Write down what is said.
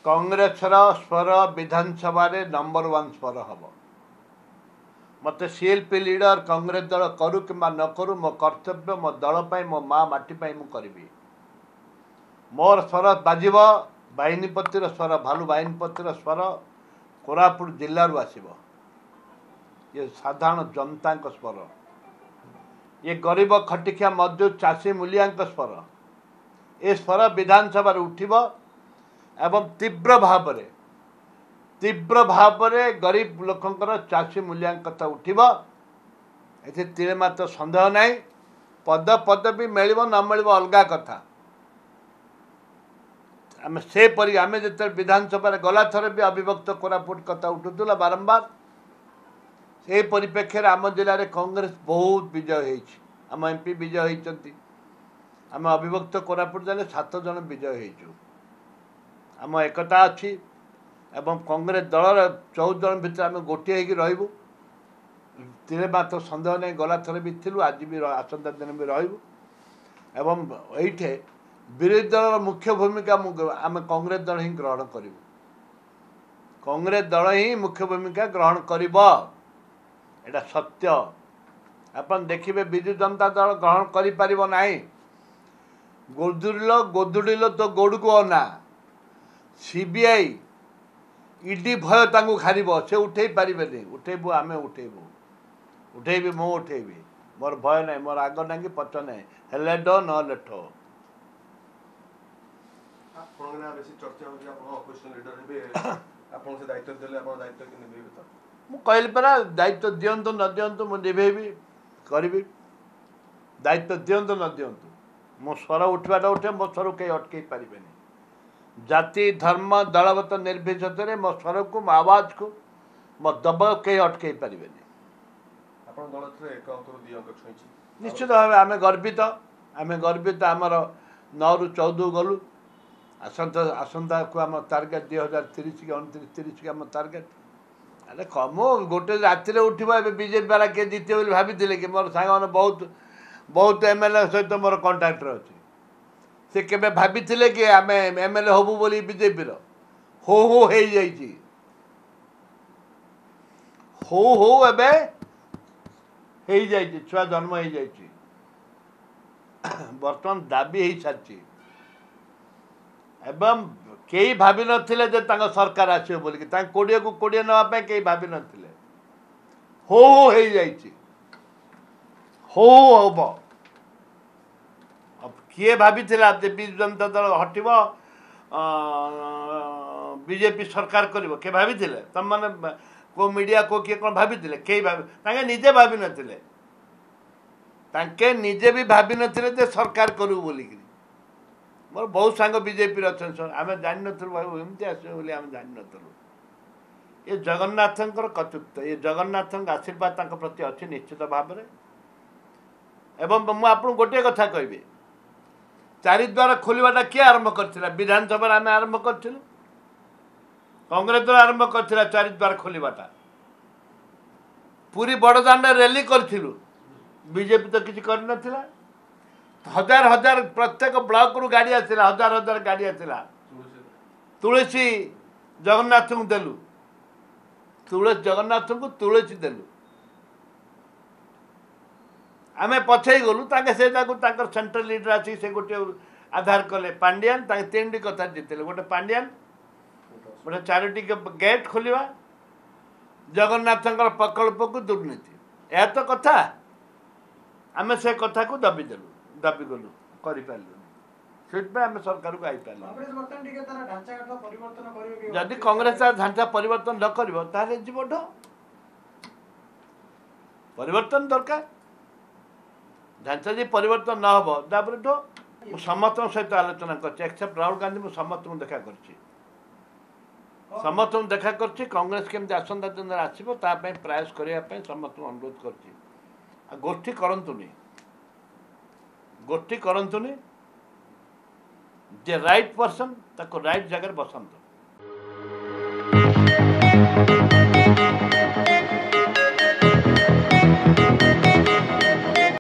कांग्रेस स्वर विधानसभा नंबर 1 स्वर हम मत सीएलपी लीडर कांग्रेस दल करू कि न करू मो कर्तव्य मो दल मो माँ माटी करी मोर स्वर बाजिब बाहिनीपतिर स्वर भालू बाहिनीपतिर स्वर कोरापुट जिलू आसब ये साधारण जनता स्वर ये गरीब खटिखिया मजदूर चाषी मूलिया स्वर ए स्वर विधानसभा उठिब एवं तीव्र भाव गरीब लोकंकर चाषी मूलिया कथा उठिब ए तीरे मात्र संदेह नहीं पद पदवी मिल न मिल अलग कथा आम से आम जो विधानसभा गला थर भी अविभक्त कोरापुट कथा उठुला बारंबार से परिप्रेक्षी आम जिले में कांग्रेस बहुत विजय होम एमपी विजय होती आम अविभक्त कोरापुट जिले 7 जन विजय हो आम एकता अच्छी एवं कांग्रेस दल 14 जन भितर आम गोटे हो तीरे मात्र संदेह नहीं गला थर भी थी आज भी आसंता दिन भी एवं ये विरोधी दल मुख्य भूमिका आम कांग्रेस दल ही ग्रहण करूँ कांग्रेस दल ही मुख्य भूमिका ग्रहण कर सत्य अपन देखिए विजु जनता दल ग्रहण करें गोदुड़िल तो गोड़ को अना सीबीआई ईडी भय खार से उठे पारे उठेबू आम उठेबू उठेबी मु उठेबी मोर भय ना मोर आग ना कि पच ना हेले डो न ठो कहली परा दायित्व दिंतु न दिंतु मुझे करी दायित्व दिंतु न दिंतु मो स्वर उठवाटा उठे मो स्वर कहीं अटकई पारे जाति धर्म दलगत निर्विशेष मो स्वर को मो आवाज को मो दबाव कहीं अटकई पारे निश्चित भाव आम गर्वित आमर 9 ରୁ 14 गलु आसंता को आम टार्गेट 2030 कि 29-30 की आम टार्गेट अरे कम गोटे राति उठा बीजेपी वाला किए जीते भाई कि मोर सांग बहुत बहुत एमएलए सहित मोर कंटाक्ट अच्छे से केबे भाभी कि आम एमएलए हबू बोली बीजेपी हो एबे हो जाइए छुआ जन्म हो जाइए बर्तमान दाबी हो सारी एवं कई भावी नथिले जे तांको सरकार आसियो बोली कि 20 को 20 नापे कई भावी नथिले हो जाइए हो हम अब किए भाभी विजु जनता दल हटिब बीजेपी सरकार करिवो के भाभी तुम मैंने को मीडिया को किए कौन भाभी कई भाभी निजे भाभी नथिले तांके निजे भी भाभी नथिले जे सरकार करू बोली मोर बहुत सांग बीजेपी अच्छा सर आम जान नमती आसमें आम जान नु ये जगन्नाथ कचुत्व ये जगन्नाथ आशीर्वाद प्रति अच्छी निश्चित भाव एवं मुझे गोटे कथा कहि 4 द्वार खोलवाटा किए आरंभ कर विधानसभा आम आरंभ कर कांग्रेस दल आरंभ कर 4 द्वार खोलवाटा पूरी बड़दाण्ड रैली करूँ बीजेपी तो किसी कर नथिला हजार हजार प्रत्येक ब्लॉक रु गाड़ी आसला हजार हजार गाड़ी आसला तुलसी जगन्नाथ को देलु तुलसी जगन्नाथ को तुलसी देलु आम पछई गलु सेंट्रल लीडर आसी से गोटे आधार कले पांडियान 3टी कथा जीतले गोटे पांडियान गोटे 4टी गेट खोलिबा जगन्नाथ प्रकल्प को दुर्नीति यह तो कथा आम से कथा को दाबी गलु करें आम सरकार को आई जदि कांग्रेस ढांचा परिवर्तन न कर परिवर्तन दरकार ढांचा जी परिवर्तन न हम ढो समस्त सहित आलोचना कर एक्सेप्ट राहुल गांधी मुझे समस्त देखा समस्त देखा कर कांग्रेस केमती आसंता दिन आसो प्रयास करने समस्त अनुरोध कर गोष्ठी करंतुनी जे राइट पर्सन ताको राइट जगह बसंत